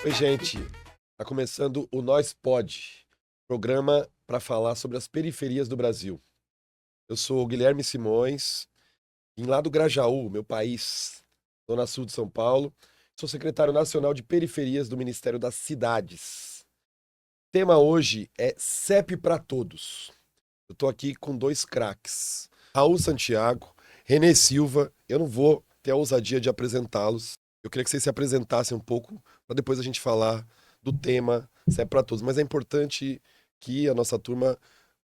Oi, gente. Tá começando o Nós Pod, programa para falar sobre as periferias do Brasil. Eu sou o Guilherme Simões, vim lá do Grajaú, meu país, zona sul de São Paulo. Sou secretário nacional de periferias do Ministério das Cidades. O tema hoje é CEP para todos. Eu tô aqui com dois craques, Raul Santiago, Renê Silva. Eu não vou ter a ousadia de apresentá-los. Eu queria que vocês se apresentassem um pouco para depois a gente falar do tema CEP para todos. Mas é importante que a nossa turma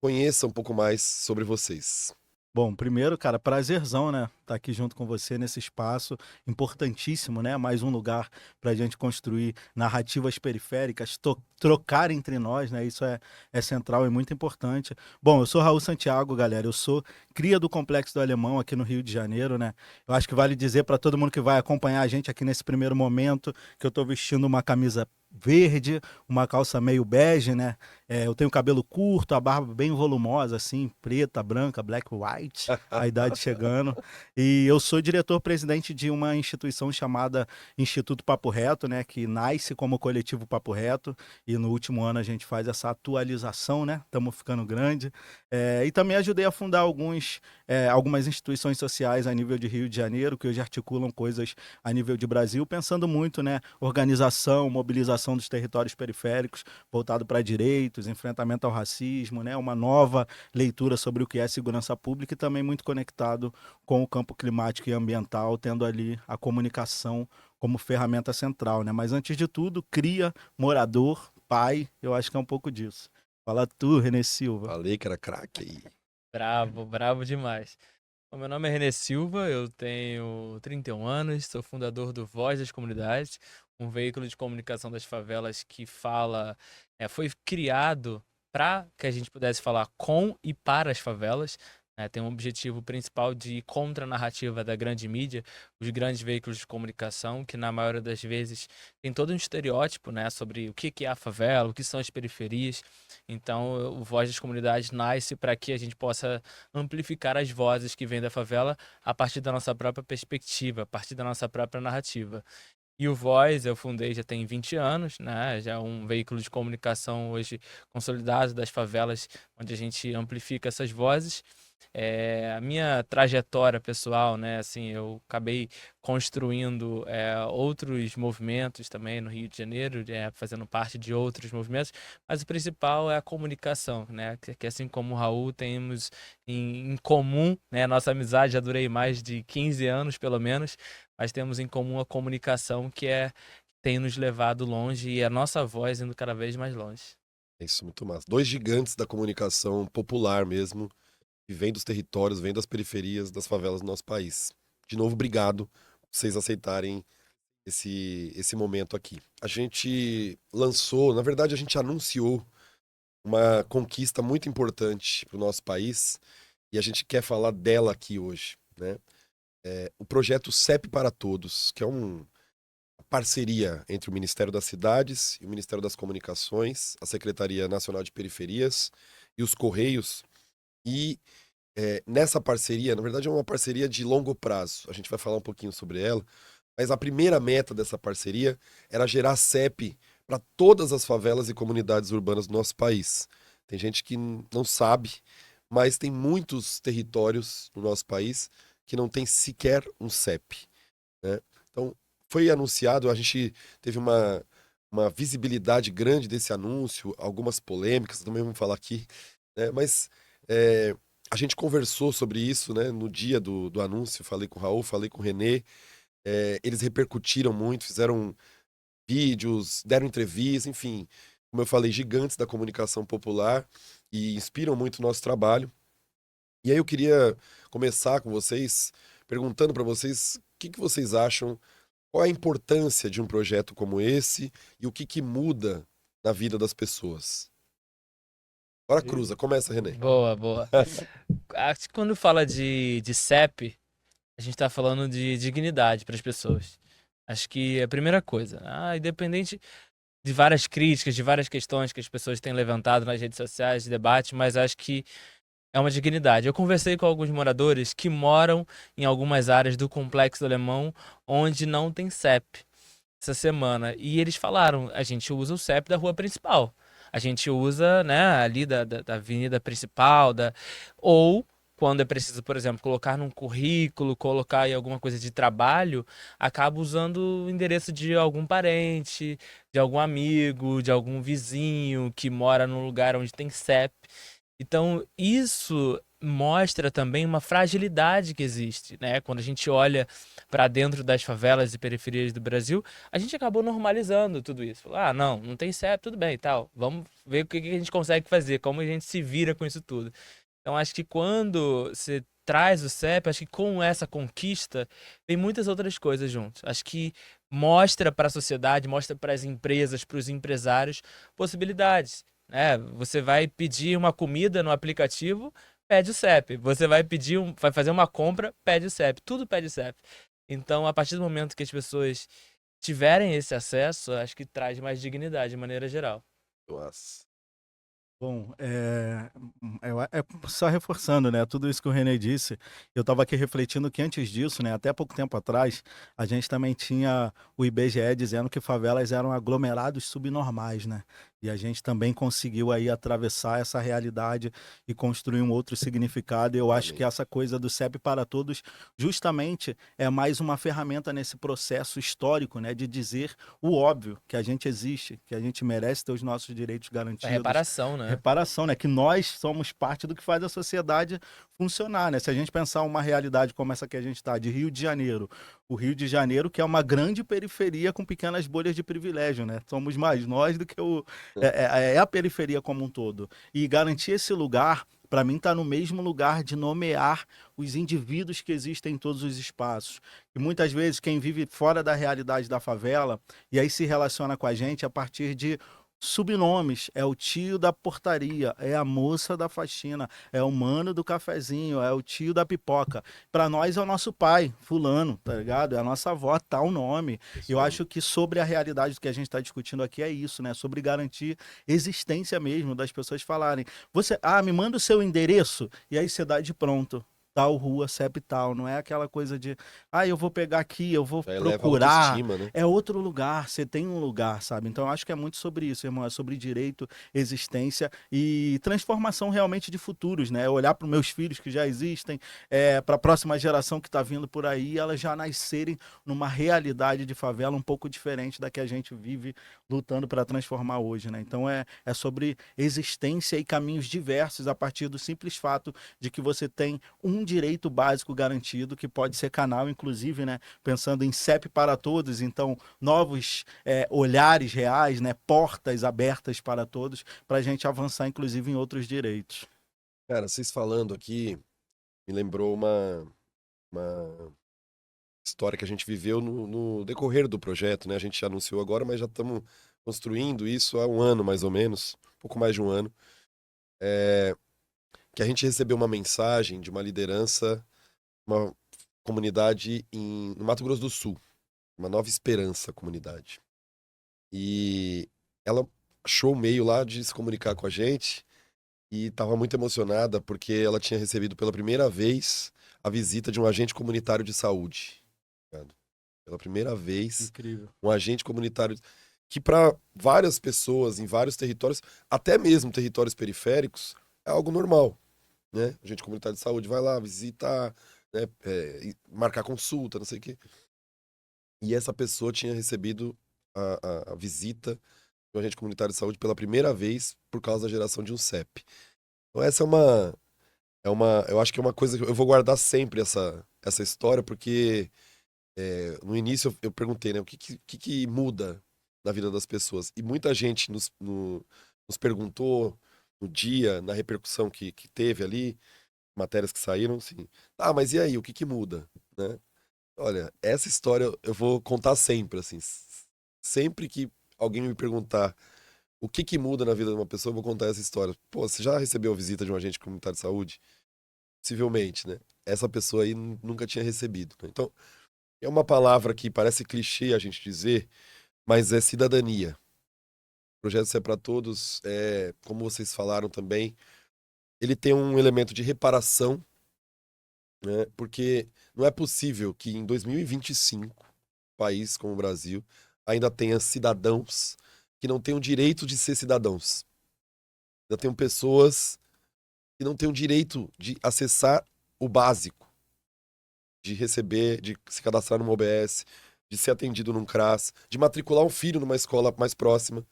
conheça um pouco mais sobre vocês. Bom, primeiro, cara, prazerzão, né? Estar aqui junto com você nesse espaço importantíssimo, né? Mais um lugar para a gente construir narrativas periféricas, trocar entre nós, né? Isso é central e muito importante. Bom, eu sou Raul Santiago, galera. Eu sou cria do Complexo do Alemão aqui no Rio de Janeiro, né? Eu acho que vale dizer para todo mundo que vai acompanhar a gente aqui nesse primeiro momento que eu estou vestindo uma camisa verde, uma calça meio bege, né? Eu tenho cabelo curto, a barba bem volumosa, assim, preta, branca, black, white, a idade chegando. E eu sou diretor-presidente de uma instituição chamada Instituto Papo Reto, né? Que nasce como coletivo Papo Reto. E no último ano a gente faz essa atualização, né? Estamos ficando grande. E também ajudei a fundar algumas instituições sociais a nível de Rio de Janeiro, que hoje articulam coisas a nível de Brasil, pensando muito, né? Organização, mobilização dos territórios periféricos, voltado para direitos, enfrentamento ao racismo, né? Uma nova leitura sobre o que é segurança pública e também muito conectado com o campo climático e ambiental, tendo ali a comunicação como ferramenta central, né? Mas antes de tudo, cria, morador, pai, eu acho que é um pouco disso. Fala tu, Renê Silva. Falei que era craque aí. Bravo, bravo demais. Bom, meu nome é Renê Silva, eu tenho 31 anos, sou fundador do Voz das Comunidades, um veículo de comunicação das favelas que foi criado para que a gente pudesse falar com e para as favelas. Tem um objetivo principal de ir contra a narrativa da grande mídia, os grandes veículos de comunicação, que na maioria das vezes tem todo um estereótipo, né, sobre o que é a favela, o que são as periferias. Então, o Voz das Comunidades nasce para que a gente possa amplificar as vozes que vêm da favela a partir da nossa própria perspectiva, a partir da nossa própria narrativa. E o Voz eu fundei já tem 20 anos, né? Já é um veículo de comunicação hoje consolidado das favelas, onde a gente amplifica essas vozes. A minha trajetória pessoal, né? Assim, eu acabei construindo outros movimentos também no Rio de Janeiro, fazendo parte de outros movimentos, mas o principal é a comunicação, né? Que assim como o Raul temos em comum, né? Nossa amizade já durei mais de 15 anos, pelo menos, mas temos em comum a comunicação tem nos levado longe e a nossa voz indo cada vez mais longe. É isso, muito massa. Dois gigantes da comunicação popular mesmo, que vem dos territórios, vem das periferias, das favelas do nosso país. De novo, obrigado por vocês aceitarem esse momento aqui. A gente lançou, na verdade, a gente anunciou uma conquista muito importante para o nosso país e a gente quer falar dela aqui hoje, né? O projeto CEP para Todos, que é uma parceria entre o Ministério das Cidades e o Ministério das Comunicações, a Secretaria Nacional de Periferias e os Correios. E nessa parceria, na verdade é uma parceria de longo prazo, a gente vai falar um pouquinho sobre ela, mas a primeira meta dessa parceria era gerar CEP para todas as favelas e comunidades urbanas do nosso país. Tem gente que não sabe, mas tem muitos territórios no nosso país que não tem sequer um CEP, né? Então, foi anunciado, a gente teve uma visibilidade grande desse anúncio, algumas polêmicas, também vamos falar aqui, né? Mas é, a gente conversou sobre isso, né, no dia do anúncio, falei com o Raul, falei com o Renê, eles repercutiram muito, fizeram vídeos, deram entrevista, enfim, como eu falei, gigantes da comunicação popular e inspiram muito o nosso trabalho. E aí eu queria começar com vocês, perguntando para vocês o que vocês acham, qual a importância de um projeto como esse e o que muda na vida das pessoas. Bora cruza, começa, Renê. Boa, boa. Acho que quando fala de CEP, a gente está falando de dignidade para as pessoas. Acho que é a primeira coisa. Independente de várias críticas, de várias questões que as pessoas têm levantado nas redes sociais, de debate, mas acho que é uma dignidade. Eu conversei com alguns moradores que moram em algumas áreas do Complexo do Alemão onde não tem CEP. essa semana e eles falaram, a gente usa o CEP da rua principal. A gente usa, né, ali da avenida principal, ou quando é preciso, por exemplo, colocar num currículo, colocar em alguma coisa de trabalho, acaba usando o endereço de algum parente, de algum amigo, de algum vizinho que mora num lugar onde tem CEP. Então, isso mostra também uma fragilidade que existe, né? Quando a gente olha para dentro das favelas e periferias do Brasil, a gente acabou normalizando tudo isso. Falou, ah, não tem CEP, tudo bem e tal. Vamos ver o que que a gente consegue fazer, como a gente se vira com isso tudo. Então, acho que quando você traz o CEP, acho que com essa conquista, vem muitas outras coisas juntos. Acho que mostra para a sociedade, mostra para as empresas, para os empresários, possibilidades. Né? Você vai pedir uma comida no aplicativo, pede o CEP. Você vai vai fazer uma compra, pede o CEP. Tudo pede o CEP. Então, a partir do momento que as pessoas tiverem esse acesso, acho que traz mais dignidade de maneira geral. Nossa. Bom, só reforçando, né, tudo isso que o René disse, eu estava aqui refletindo que antes disso, né, até pouco tempo atrás, a gente também tinha o IBGE dizendo que favelas eram aglomerados subnormais, né, e a gente também conseguiu aí atravessar essa realidade e construir um outro significado, e eu acho que Amém. essa coisa do CEP para todos, justamente, é mais uma ferramenta nesse processo histórico, né, de dizer o óbvio, que a gente existe, que a gente merece ter os nossos direitos A garantidos, reparação, né? reparação, né? Que nós somos parte do que faz a sociedade funcionar, né? Se a gente pensar uma realidade como essa que a gente está, de Rio de Janeiro, o Rio de Janeiro, que é uma grande periferia com pequenas bolhas de privilégio, né? Somos mais nós do que é a periferia como um todo. E garantir esse lugar, para mim, está no mesmo lugar de nomear os indivíduos que existem em todos os espaços. E muitas vezes quem vive fora da realidade da favela e aí se relaciona com a gente a partir de subnomes, é o tio da portaria, é a moça da faxina, é o mano do cafezinho, é o tio da pipoca. Para nós é o nosso pai, fulano, tá ligado? É a nossa avó, tal nome. Isso Eu aí. acho que sobre a realidade do que a gente está discutindo aqui é isso, né? Sobre garantir existência mesmo das pessoas falarem. Você, me manda o seu endereço e aí você dá de pronto. Tal rua, CEP tal, não é aquela coisa de, eu vou pegar aqui, eu vou Já eleva a procurar, autoestima, né? é outro lugar, você tem um lugar, sabe? Então eu acho que é muito sobre isso, irmão, é sobre direito, existência e transformação realmente de futuros, né? Olhar para os meus filhos que já existem, para a próxima geração que está vindo por aí, elas já nascerem numa realidade de favela um pouco diferente da que a gente vive lutando para transformar hoje, né? Então é sobre existência e caminhos diversos a partir do simples fato de que você tem um direito básico garantido, que pode ser canal, inclusive, né? Pensando em CEP para todos, então novos olhares reais, né? Portas abertas para todos, para a gente avançar, inclusive, em outros direitos. Cara, vocês falando aqui, me lembrou uma história que a gente viveu no decorrer do projeto, né? A gente já anunciou agora, mas já estamos construindo isso há um ano, mais ou menos, um pouco mais de um ano, que a gente recebeu uma mensagem de uma liderança, uma comunidade no Mato Grosso do Sul, uma Nova Esperança comunidade. E ela achou o meio lá de se comunicar com a gente e estava muito emocionada porque ela tinha recebido pela primeira vez a visita de um agente comunitário de saúde. Ligado? Pela primeira vez, Incrível. um agente comunitário que para várias pessoas em vários territórios, até mesmo territórios periféricos, é algo normal, né? Agente comunitário de saúde vai lá visitar, né, marcar consulta, não sei o quê. E essa pessoa tinha recebido a visita de um agente comunitário de saúde pela primeira vez por causa da geração de um CEP. Então essa eu acho que é uma coisa que eu vou guardar sempre essa história, porque no início eu perguntei, né, o que muda na vida das pessoas? E muita gente nos perguntou no dia, na repercussão que teve ali, matérias que saíram, assim, mas e aí, o que muda, né? Olha, essa história eu vou contar sempre, assim, sempre que alguém me perguntar o que muda na vida de uma pessoa, eu vou contar essa história. Pô, você já recebeu a visita de um agente comunitário de saúde? Possivelmente, né? Essa pessoa aí nunca tinha recebido, né? Então, é uma palavra que parece clichê a gente dizer, mas é cidadania. O projeto Ser para Todos, como vocês falaram também, ele tem um elemento de reparação, né? Porque não é possível que em 2025, país como o Brasil, ainda tenha cidadãos que não têm o direito de ser cidadãos. Ainda tenham pessoas que não têm o direito de acessar o básico, de receber, de se cadastrar numa OBS, de ser atendido num CRAS, de matricular um filho numa escola mais próxima.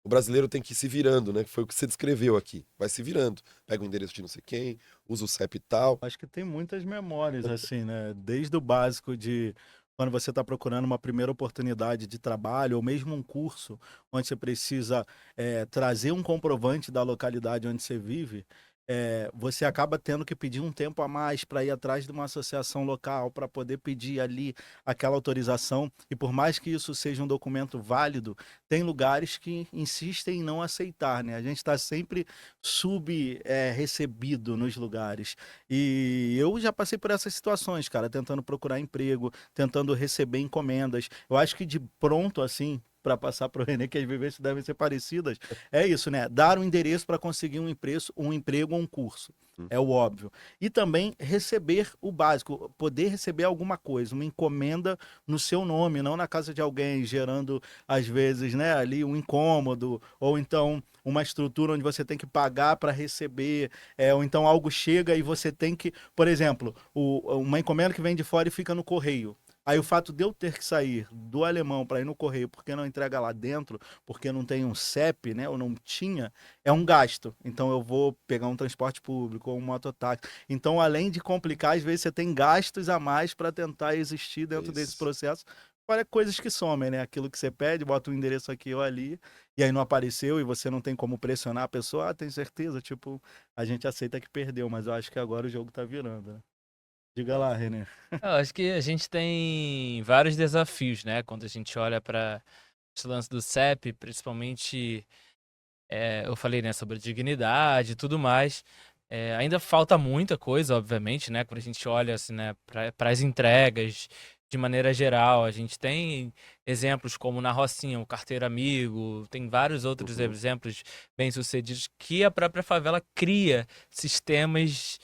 O brasileiro tem que ir se virando, né? Foi o que você descreveu aqui. Vai se virando. Pega o endereço de não sei quem, usa o CEP e tal. Acho que tem muitas memórias, assim, né? Desde o básico de quando você está procurando uma primeira oportunidade de trabalho, ou mesmo um curso, onde você precisa trazer um comprovante da localidade onde você vive, você acaba tendo que pedir um tempo a mais para ir atrás de uma associação local, para poder pedir ali aquela autorização. E por mais que isso seja um documento válido, tem lugares que insistem em não aceitar, né? A gente está sempre recebido nos lugares. E eu já passei por essas situações, cara, tentando procurar emprego, tentando receber encomendas. Eu acho que de pronto, assim, para passar para o Renê, que as vivências devem ser parecidas, é isso, né? Dar um endereço para conseguir um emprego ou um curso. É o óbvio. E também receber o básico, poder receber alguma coisa, uma encomenda no seu nome, não na casa de alguém, gerando, às vezes, né, ali um incômodo, ou então uma estrutura onde você tem que pagar para receber, ou então algo chega e você tem que, por exemplo, uma encomenda que vem de fora e fica no correio. Aí o fato de eu ter que sair do alemão para ir no correio porque não entrega lá dentro, porque não tem um CEP, né, ou não tinha, é um gasto. Então eu vou pegar um transporte público ou um mototáxi. Então, além de complicar, às vezes você tem gastos a mais para tentar existir dentro desse Isso. processo. Olha, coisas que somem, né? Aquilo que você pede, bota o endereço aqui ou ali, e aí não apareceu e você não tem como pressionar a pessoa, tem certeza? Tipo, a gente aceita que perdeu, mas eu acho que agora o jogo tá virando, né? Diga lá, Renê. Eu acho que a gente tem vários desafios, né? Quando a gente olha para esse lance do CEP, principalmente, eu falei, né, sobre dignidade e tudo mais. Ainda falta muita coisa, obviamente, né? Quando a gente olha assim, né, para as entregas de maneira geral, a gente tem exemplos como na Rocinha, o Carteiro Amigo, tem vários outros exemplos bem-sucedidos que a própria favela cria sistemas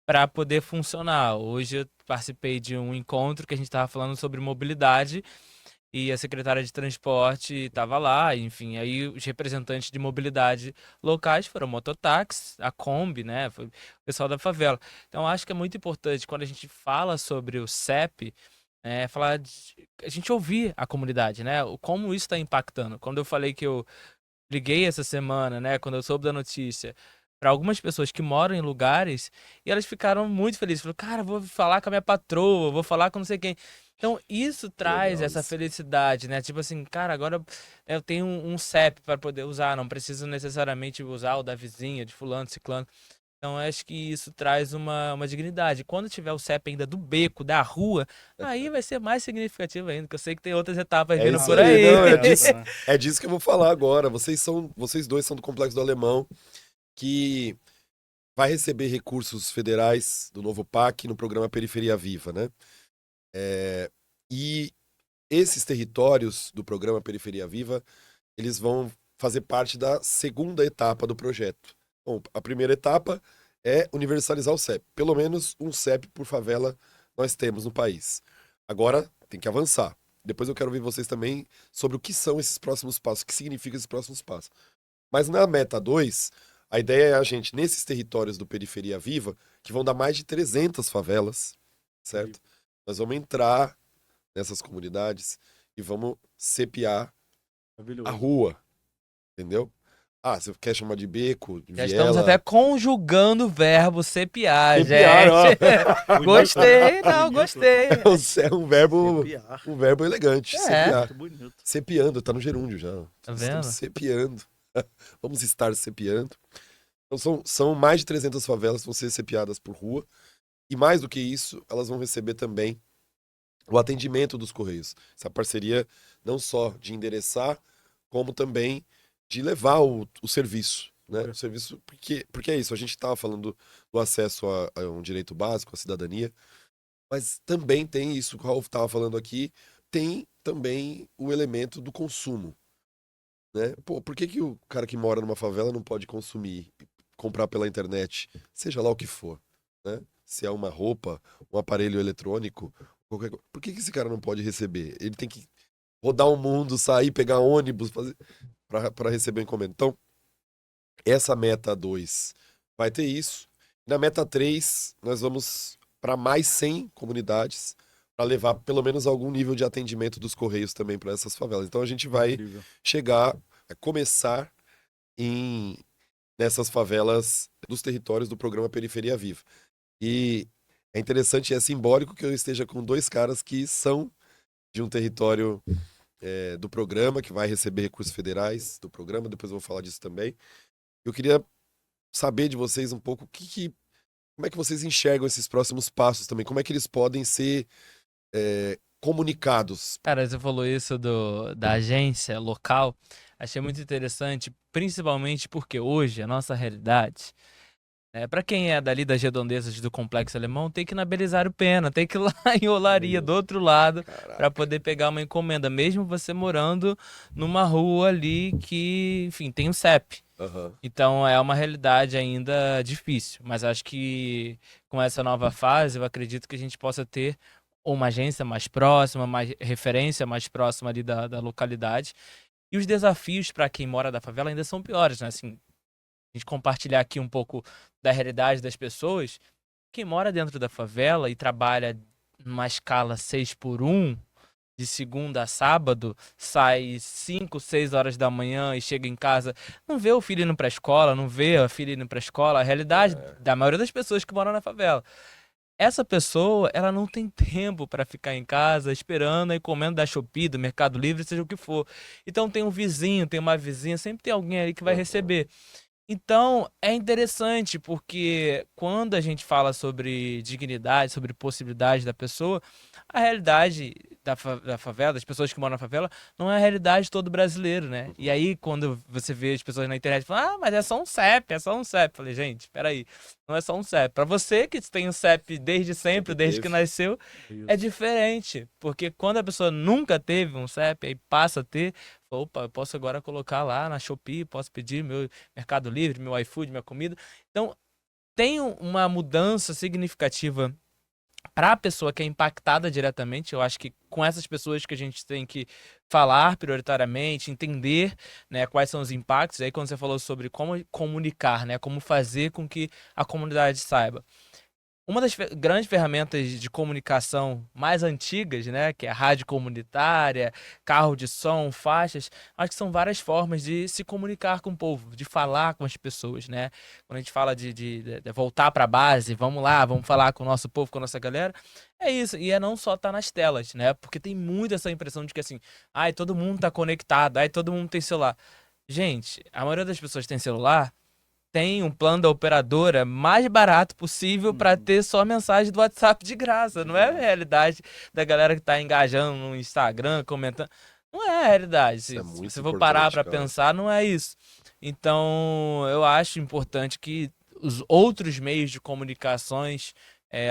para poder funcionar. Hoje eu participei de um encontro que a gente estava falando sobre mobilidade e a secretária de transporte estava lá, enfim, aí os representantes de mobilidade locais foram mototáxi, a Kombi, né, foi o pessoal da favela. Então acho que é muito importante quando a gente fala sobre o CEP, falar a gente ouvir a comunidade, né, como isso está impactando. Quando eu falei que eu liguei essa semana, né, quando eu soube da notícia, para algumas pessoas que moram em lugares, e elas ficaram muito felizes. Falaram, cara, vou falar com a minha patroa, vou falar com não sei quem. Então, isso traz Legal essa isso. felicidade, né? Tipo assim, cara, agora eu tenho um CEP para poder usar, não preciso necessariamente usar o da vizinha, de fulano, ciclano. Então, eu acho que isso traz uma dignidade. Quando tiver o CEP ainda do beco, da rua, aí vai ser mais significativo ainda, que eu sei que tem outras etapas É vindo isso por aí, aí. não, Essa, né? é disso que eu vou falar agora. Vocês dois são do Complexo do Alemão, que vai receber recursos federais do novo PAC no programa Periferia Viva, né? E esses territórios do programa Periferia Viva, eles vão fazer parte da segunda etapa do projeto. Bom, a primeira etapa é universalizar o CEP. Pelo menos um CEP por favela nós temos no país. Agora tem que avançar. Depois eu quero ouvir vocês também sobre o que são esses próximos passos, o que significam esses próximos passos. Mas na meta 2, a ideia é a gente, nesses territórios do Periferia Viva, que vão dar mais de 300 favelas, certo? Nós vamos entrar nessas comunidades e vamos cepiar a Maravilhoso. rua, entendeu? Ah, você quer chamar de beco, de Já estamos até viela? conjugando o verbo cepiar, Cepiar, ó. gente. Bonito, Gostei, né? não, Bonito. gostei. É Cepiar. um verbo elegante, É. cepiar. Muito bonito. Cepiando, tá no gerúndio já. Tá Estamos vendo? cepiando. Vamos estar cepiando. Então são mais de 300 favelas que vão ser cepiadas por rua. E mais do que isso, elas vão receber também o atendimento dos Correios. Essa parceria não só de endereçar, como também de levar o serviço. Né? O serviço, porque é isso, a gente estava falando do acesso a um direito básico, à cidadania, mas também tem isso que o Raul estava falando aqui, tem também o elemento do consumo. Né? Pô, por que o cara que mora numa favela não pode consumir, comprar pela internet, seja lá o que for, né? Se é uma roupa, um aparelho eletrônico, qualquer coisa. Por que esse cara não pode receber? Ele tem que rodar o mundo, sair, pegar ônibus, fazer para receber o encomenda. Então, essa meta 2 vai ter isso. Na meta 3, nós vamos para mais 100 comunidades para levar pelo menos algum nível de atendimento dos Correios também para essas favelas. Então a gente vai Incrível. chegar a começar nessas favelas dos territórios do programa Periferia Viva. E é interessante e é simbólico que eu esteja com 2 caras que são de um território do programa, que vai receber recursos federais do programa, depois eu vou falar disso também. Eu queria saber de vocês um pouco como é que vocês enxergam esses próximos passos também, como é que eles podem ser comunicados. Cara, você falou isso da agência local. Achei muito interessante, principalmente porque hoje a nossa realidade, para quem é dali das redondezas do Complexo Alemão, tem que ir na Belisário Pena, tem que ir lá em Olaria, do outro lado, para poder pegar uma encomenda, mesmo você morando numa rua ali que, enfim, tem um CEP. Uhum. Então é uma realidade ainda difícil, mas acho que com essa nova fase eu acredito que a gente possa ter uma agência mais próxima, mais referência mais próxima ali da localidade. E os desafios para quem mora da favela ainda são piores, né? Assim, a gente compartilhar aqui um pouco da realidade das pessoas. Quem mora dentro da favela e trabalha numa escala 6x1, de segunda a sábado, sai 5, 6 horas da manhã e chega em casa, não vê o filho indo pra escola, não vê a filha indo pra escola, a realidade da maioria das pessoas que moram na favela. Essa pessoa, ela não tem tempo para ficar em casa esperando a encomenda da Shopee, do Mercado Livre, seja o que for. Então tem um vizinho, tem uma vizinha, sempre tem alguém ali que vai receber. Então, é interessante porque quando a gente fala sobre dignidade, sobre possibilidade da pessoa, a realidade da favela, das pessoas que moram na favela, não é a realidade de todo brasileiro, né? E aí, quando você vê as pessoas na internet falando, mas é só um CEP, é só um CEP. Falei, gente, peraí, não é só um CEP. Pra você que tem um CEP desde sempre, desde que nasceu, é diferente. Porque quando a pessoa nunca teve um CEP, aí passa a ter, opa, eu posso agora colocar lá na Shopee, posso pedir meu Mercado Livre, meu iFood, minha comida. Então, tem uma mudança significativa para a pessoa que é impactada diretamente. Eu acho que com essas pessoas que a gente tem que falar prioritariamente, entender, né, quais são os impactos. Aí quando você falou sobre como comunicar, né, como fazer com que a comunidade saiba. Uma das grandes ferramentas de comunicação mais antigas, né, que é a rádio comunitária, carro de som, faixas, acho que são várias formas de se comunicar com o povo, de falar com as pessoas, né? Quando a gente fala de voltar para a base, vamos lá, vamos falar com o nosso povo, com a nossa galera, é isso. E é não só estar nas telas, né? Porque tem muito essa impressão de que assim, ai, todo mundo tá conectado, ai, todo mundo tem celular. Gente, a maioria das pessoas tem celular, tem um plano da operadora mais barato possível para ter só mensagem do WhatsApp de graça. Não é a realidade da galera que tá engajando no Instagram, comentando. Não é a realidade. Isso é muito Se for parar importante, para cara. pensar, não é isso. Então, eu acho importante que os outros meios de comunicações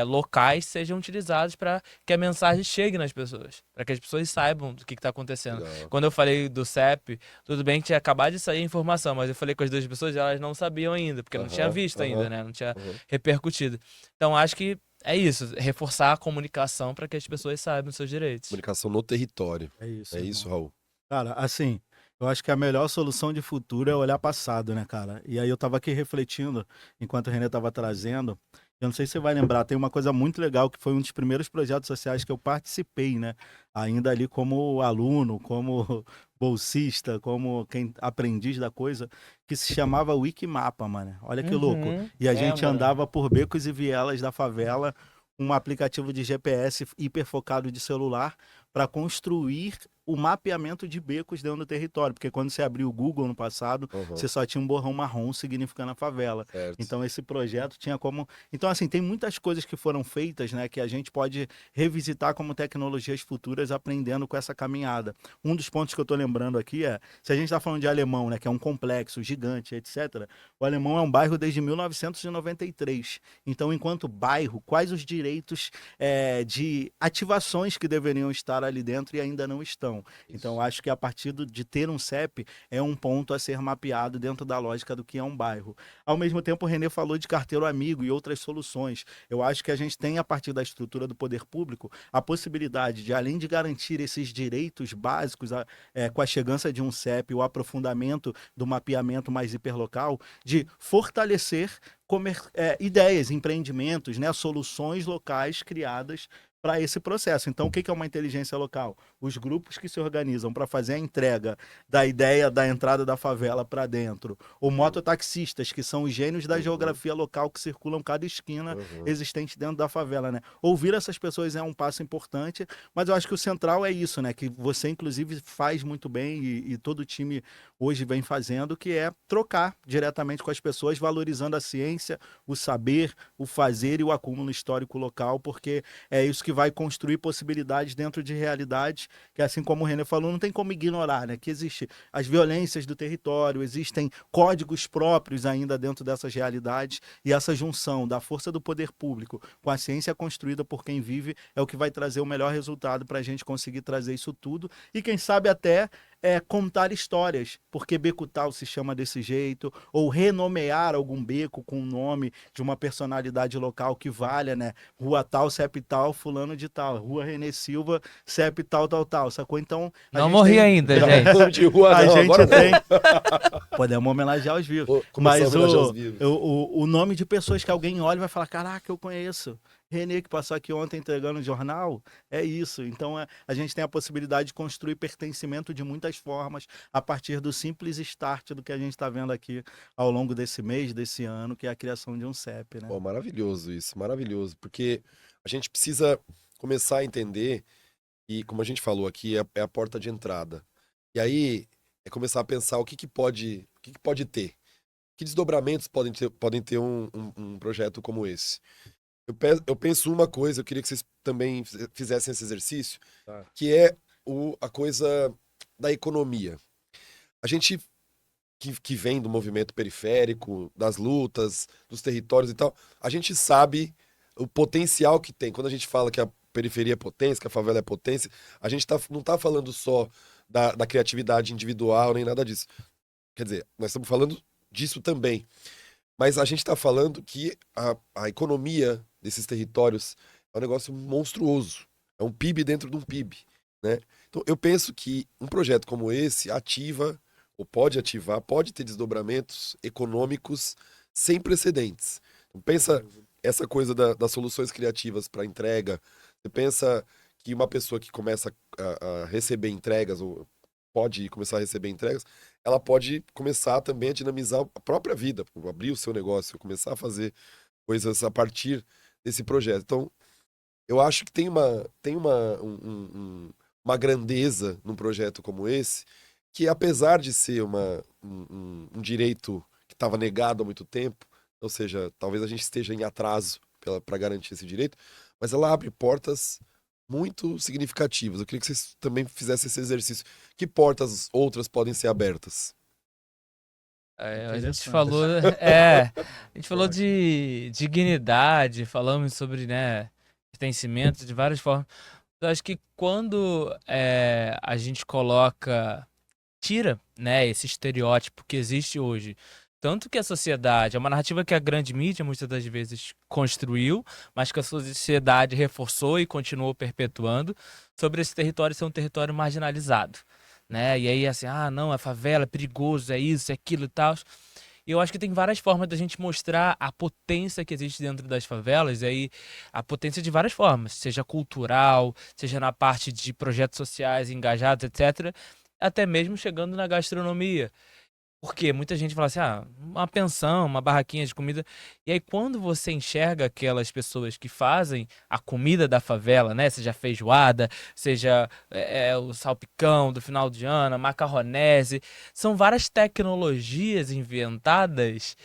locais sejam utilizados para que a mensagem chegue nas pessoas, para que as pessoas saibam do que está acontecendo. Legal. Quando eu falei do CEP, tudo bem que tinha acabado de sair a informação, mas eu falei com as 2 pessoas e elas não sabiam ainda, porque não tinha visto ainda, né? Não tinha repercutido. Então, acho que é isso, reforçar a comunicação para que as pessoas saibam os seus direitos. Comunicação no território. É isso, É isso, irmão. Raul. Cara, assim, eu acho que a melhor solução de futuro é olhar passado, né, cara? E aí eu tava aqui refletindo, enquanto o René tava trazendo, eu não sei se você vai lembrar, tem uma coisa muito legal que foi um dos primeiros projetos sociais que eu participei, né? Ainda ali como aluno, como bolsista, como quem aprendiz da coisa, que se chamava Wikimapa, mano. Olha que louco. E a gente Lembro. andava por becos e vielas da favela, um aplicativo de GPS hiper focado de celular para construir o mapeamento de becos dentro do território, porque quando você abriu o Google no passado, você só tinha um borrão marrom significando a favela. Certo. Então esse projeto tinha como... Então assim, tem muitas coisas que foram feitas, né, que a gente pode revisitar como tecnologias futuras aprendendo com essa caminhada. Um dos pontos que eu tô lembrando aqui é, se a gente tá falando de Alemão, né, que é um complexo gigante, etc. O Alemão é um bairro desde 1993. Então, enquanto bairro, quais os direitos de ativações que deveriam estar estar ali dentro e ainda não estão. Então, acho que a partir de ter um CEP é um ponto a ser mapeado dentro da lógica do que é um bairro. Ao mesmo tempo, o Renê falou de carteiro amigo e outras soluções. Eu acho que a gente tem, a partir da estrutura do poder público, a possibilidade de, além de garantir esses direitos básicos com a chegança de um CEP, o aprofundamento do mapeamento mais hiperlocal, de fortalecer ideias, empreendimentos, né, soluções locais criadas para esse processo. Então, o que é uma inteligência local? Os grupos que se organizam para fazer a entrega da ideia da entrada da favela para dentro. Ou mototaxistas, que são os gênios da geografia local que circulam cada esquina existente dentro da favela, né? Ouvir essas pessoas é um passo importante, mas eu acho que o central é isso, né? Que você, inclusive, faz muito bem e todo o time hoje vem fazendo, que é trocar diretamente com as pessoas, valorizando a ciência, o saber, o fazer e o acúmulo histórico local, porque é isso que vai construir possibilidades dentro de realidades que, assim como o Renê falou, não tem como ignorar, né? Que existe as violências do território, existem códigos próprios ainda dentro dessas realidades, e essa junção da força do poder público com a ciência construída por quem vive é o que vai trazer o melhor resultado para a gente conseguir trazer isso tudo e, quem sabe, até contar histórias, porque beco tal se chama desse jeito, ou renomear algum beco com o nome de uma personalidade local que valha, né? Rua tal, CEP tal, fulano de tal, Rua Renê Silva, CEP tal, tal, tal, sacou? Então, não morri ainda, gente. De rua, a não, gente agora tem... não. Podemos homenagear os vivos. Começar a Mas homenagear os vivos. o nome de pessoas que alguém olha e vai falar, caraca, eu conheço. Renê, que passou aqui ontem entregando o jornal, é isso. Então, a gente tem a possibilidade de construir pertencimento de muitas formas a partir do simples start do que a gente está vendo aqui ao longo desse mês, desse ano, que é a criação de um CEP, né? Pô, maravilhoso isso, maravilhoso. Porque a gente precisa começar a entender, e como a gente falou aqui, é a porta de entrada. E aí, é começar a pensar o que pode ter. Que desdobramentos podem ter um projeto como esse. Eu penso uma coisa, eu queria que vocês também fizessem esse exercício, que é a coisa da economia. A gente que vem do movimento periférico, das lutas, dos territórios e tal, a gente sabe o potencial que tem. Quando a gente fala que a periferia é potência, que a favela é potência, a gente não está falando só da criatividade individual, nem nada disso. Quer dizer, nós estamos falando disso também. Mas a gente está falando que a economia desses territórios é um negócio monstruoso. É um PIB dentro de um PIB, né? Então, eu penso que um projeto como esse ativa, ou pode ativar, pode ter desdobramentos econômicos sem precedentes. Então, pensa essa coisa das soluções criativas para entrega. Você pensa que uma pessoa que começa a receber entregas, ou pode começar a receber entregas, ela pode começar também a dinamizar a própria vida, abrir o seu negócio, começar a fazer coisas a partir desse projeto. Então, eu acho que tem uma grandeza num projeto como esse, que apesar de ser um direito que estava negado há muito tempo, ou seja, talvez a gente esteja em atraso para garantir esse direito, mas ela abre portas muito significativas. Eu queria que vocês também fizessem esse exercício. Que portas outras podem ser abertas? A gente falou de dignidade, falamos sobre, né, pertencimento de várias formas. Eu acho que quando a gente tira, né, esse estereótipo que existe hoje, tanto que a sociedade, é uma narrativa que a grande mídia muitas das vezes construiu, mas que a sociedade reforçou e continuou perpetuando, sobre esse território ser um território marginalizado, né? E aí assim, não, é favela, é perigoso, é isso, é aquilo e tal. E eu acho que tem várias formas da gente mostrar a potência que existe dentro das favelas, e aí a potência de várias formas, seja cultural, seja na parte de projetos sociais engajados, etc., até mesmo chegando na gastronomia. Porque muita gente fala assim, uma pensão, uma barraquinha de comida. E aí quando você enxerga aquelas pessoas que fazem a comida da favela, né? Seja feijoada, seja o salpicão do final de ano, a macarronese. São várias tecnologias inventadas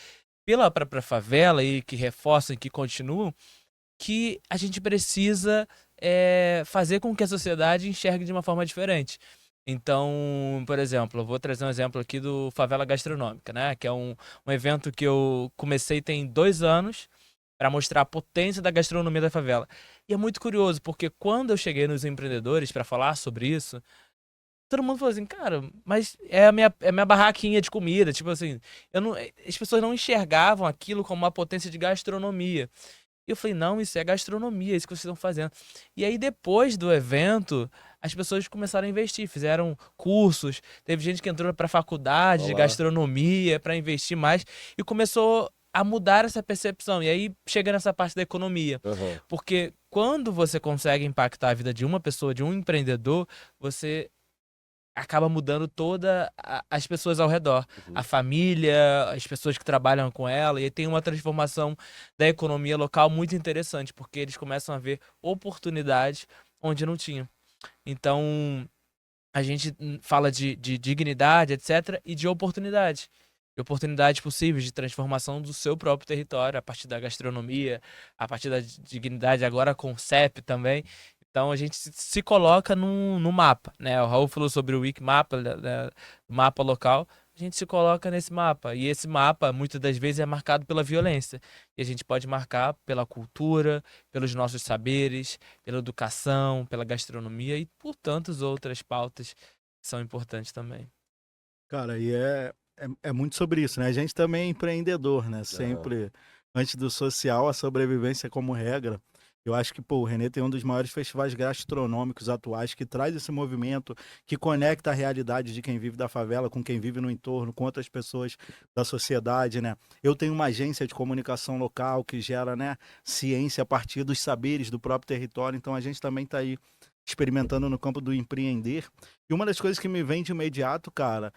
pela própria favela e que reforçam e que continuam, que a gente precisa fazer com que a sociedade enxergue de uma forma diferente. Então, por exemplo, eu vou trazer um exemplo aqui do Favela Gastronômica, né? Que é um evento que eu comecei tem 2 anos para mostrar a potência da gastronomia da favela. E é muito curioso, porque quando eu cheguei nos empreendedores para falar sobre isso, todo mundo falou assim, cara, mas é a minha barraquinha de comida. Tipo assim, eu não, as pessoas não enxergavam aquilo como uma potência de gastronomia. E eu falei, não, isso é gastronomia, é isso que vocês estão fazendo. E aí, depois do evento, as pessoas começaram a investir, fizeram cursos, teve gente que entrou para faculdade de Olá. gastronomia para investir mais e começou a mudar essa percepção. E aí chega nessa parte da economia. Aham. Porque quando você consegue impactar a vida de uma pessoa, de um empreendedor, você acaba mudando toda as pessoas ao redor, a Uhum. família, as pessoas que trabalham com ela, e aí tem uma transformação da economia local muito interessante, porque eles começam a ver oportunidades onde não tinha. Então, a gente fala de dignidade, etc., e de oportunidade. De oportunidades possíveis de transformação do seu próprio território, a partir da gastronomia, a partir da dignidade, agora com o CEP também. Então a gente se coloca no mapa, né? O Raul falou sobre o Wikimapa, né, o mapa local. A gente se coloca nesse mapa. E esse mapa, muitas das vezes, é marcado pela violência. E a gente pode marcar pela cultura, pelos nossos saberes, pela educação, pela gastronomia e por tantas outras pautas que são importantes também. Cara, e é muito sobre isso, né? A gente também é empreendedor, né? Aham. Sempre, antes do social, a sobrevivência como regra. Eu acho que, pô, o Renê tem um dos maiores festivais gastronômicos atuais que traz esse movimento, que conecta a realidade de quem vive da favela com quem vive no entorno, com outras pessoas da sociedade, né? Eu tenho uma agência de comunicação local que gera, né, ciência a partir dos saberes do próprio território, então a gente também está aí experimentando no campo do empreender. E uma das coisas que me vem de imediato, cara,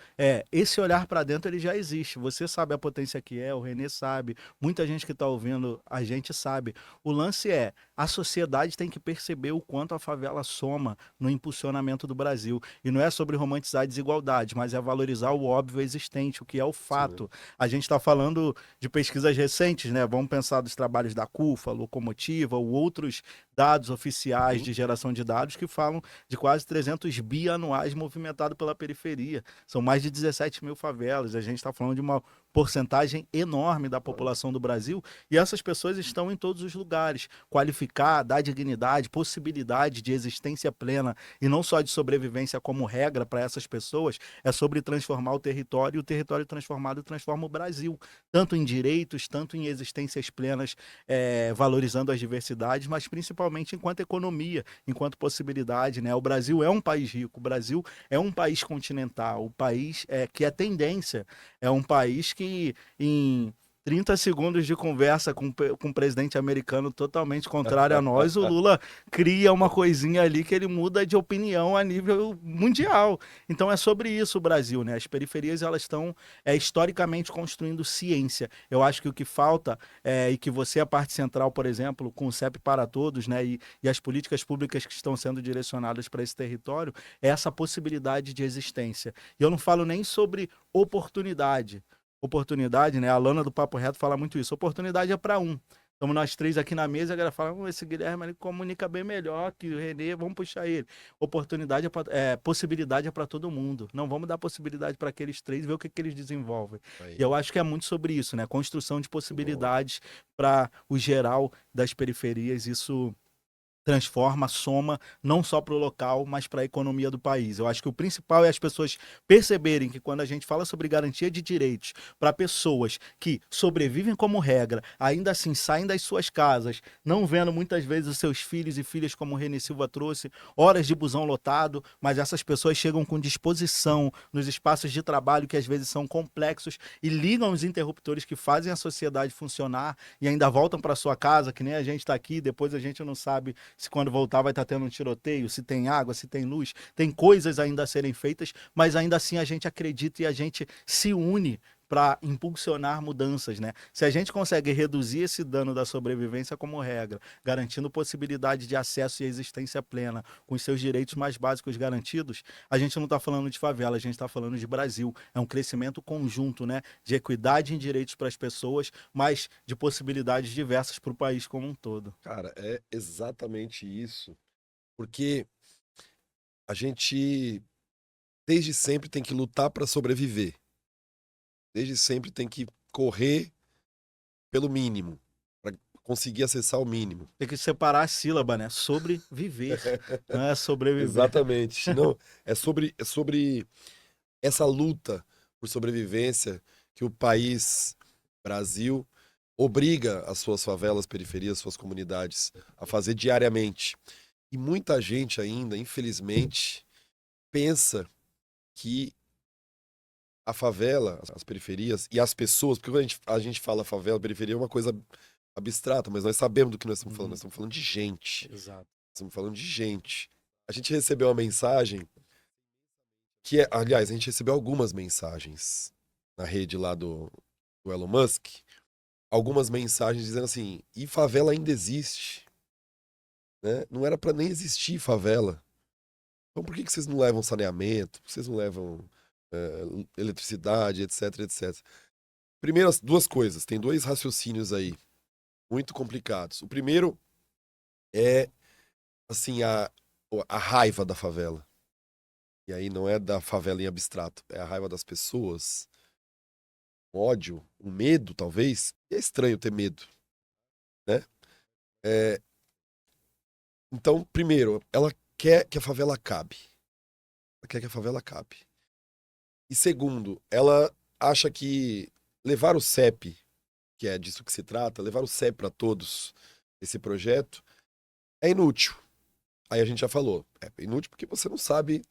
esse olhar para dentro ele já existe. Você sabe a potência que é, o Renê sabe, muita gente que está ouvindo a gente sabe. O lance é, a sociedade tem que perceber o quanto a favela soma no impulsionamento do Brasil. E não é sobre romantizar a desigualdade, mas é valorizar o óbvio existente, o que é o Sim. fato. A gente está falando de pesquisas recentes, né? Vamos pensar dos trabalhos da CUFA, Locomotiva, ou outros dados oficiais Uhum. de geração de dados que falam de quase 300 bi anuais movimentados pela periferia. São mais de 17 mil favelas. A gente está falando de uma porcentagem enorme da população do Brasil e essas pessoas estão em todos os lugares. Qualificar, dar dignidade, possibilidade de existência plena e não só de sobrevivência como regra para essas pessoas é sobre transformar o território e o território transformado transforma o Brasil, tanto em direitos, tanto em existências plenas, valorizando as diversidades, mas principalmente enquanto economia, enquanto possibilidade, né? O Brasil é um país rico, o Brasil é um país continental, o país que é tendência, é um país que em 30 segundos de conversa com um presidente americano totalmente contrário a nós, o Lula cria uma coisinha ali que ele muda de opinião a nível mundial. Então é sobre isso o Brasil, né? As periferias elas estão historicamente construindo ciência. Eu acho que o que falta e que você é a parte central, por exemplo, com o CEP para todos, né? E as políticas públicas que estão sendo direcionadas para esse território, é essa possibilidade de existência. E eu não falo nem sobre oportunidade. Oportunidade, né? A Lana do Papo Reto fala muito isso. Oportunidade é para um. Estamos nós três aqui na mesa, a galera fala, esse Guilherme ele comunica bem melhor que o Renê, vamos puxar ele. Oportunidade possibilidade é para todo mundo. Não vamos dar possibilidade para aqueles três, ver o que eles desenvolvem. E Aí, eu acho que é muito sobre isso, né? Construção de muito bom. possibilidades para o geral das periferias. Isso transforma, soma, não só para o local, mas para a economia do país. Eu acho que o principal é as pessoas perceberem que quando a gente fala sobre garantia de direitos para pessoas que sobrevivem como regra, ainda assim saem das suas casas, não vendo muitas vezes os seus filhos e filhas, como o Renê Silva trouxe, horas de busão lotado, mas essas pessoas chegam com disposição nos espaços de trabalho que às vezes são complexos e ligam os interruptores que fazem a sociedade funcionar e ainda voltam para sua casa, que nem a gente está aqui, depois a gente não sabe se quando voltar vai estar tendo um tiroteio, se tem água, se tem luz, tem coisas ainda a serem feitas, mas ainda assim a gente acredita e a gente se une para impulsionar mudanças, né? Se a gente consegue reduzir esse dano da sobrevivência como regra, garantindo possibilidade de acesso e existência plena, com os seus direitos mais básicos garantidos, a gente não está falando de favela, a gente está falando de Brasil. É um crescimento conjunto, né? De equidade em direitos para as pessoas, mas de possibilidades diversas para o país como um todo. Cara, é exatamente isso. Porque a gente, desde sempre, tem que lutar para sobreviver. Desde sempre tem que correr pelo mínimo, para conseguir acessar o mínimo. Tem que separar a sílaba, né? Sobreviver, não é sobreviver. Exatamente. Não, é sobre essa luta por sobrevivência que o país, Brasil, obriga as suas favelas, periferias, suas comunidades a fazer diariamente. E muita gente ainda, infelizmente, pensa que a favela, as periferias e as pessoas, porque quando a gente fala favela, periferia é uma coisa abstrata, mas nós sabemos do que nós estamos falando. Nós estamos falando de gente. Exato. Estamos falando de gente. A gente recebeu uma mensagem que é, aliás, a gente recebeu algumas mensagens na rede lá do Elon Musk, algumas mensagens dizendo assim, e favela ainda existe, né? Não era pra nem existir favela. Então por que vocês não levam saneamento? Por que vocês não levam eletricidade, etc, etc. Primeiro, as duas coisas, tem dois raciocínios aí, muito complicados. O primeiro é, assim, a raiva da favela. E aí não é da favela em abstrato, é a raiva das pessoas, o ódio, o medo, talvez. É estranho ter medo, né? É, então, primeiro, ela quer que a favela acabe. Ela quer que a favela acabe. E segundo, ela acha que levar o CEP, que é disso que se trata, levar o CEP para todos, esse projeto, é inútil. Aí a gente já falou, é inútil porque você não sabe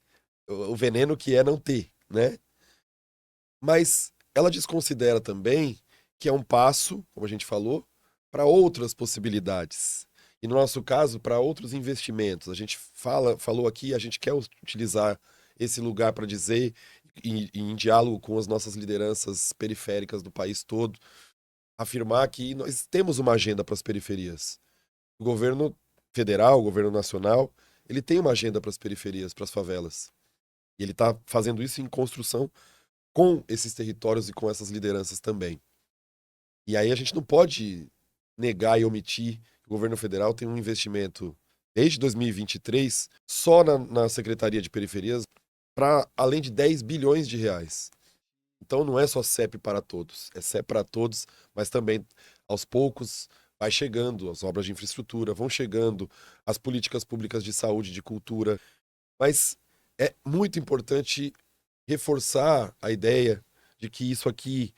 o veneno que é não ter, né? Mas ela desconsidera também que é um passo, como a gente falou, para outras possibilidades. E no nosso caso, para outros investimentos. A gente falou aqui, a gente quer utilizar esse lugar para dizer, em diálogo com as nossas lideranças periféricas do país todo, afirmar que nós temos uma agenda para as periferias. O governo federal, o governo nacional, ele tem uma agenda para as periferias, para as favelas. E ele está fazendo isso em construção com esses territórios e com essas lideranças também. E aí a gente não pode negar e omitir que o governo federal tem um investimento desde 2023 só na Secretaria de Periferias para além de 10 bilhões de reais. Então não é só CEP para todos, é CEP para todos, mas também aos poucos vai chegando as obras de infraestrutura, vão chegando as políticas públicas de saúde, de cultura, mas é muito importante reforçar a ideia de que isso aqui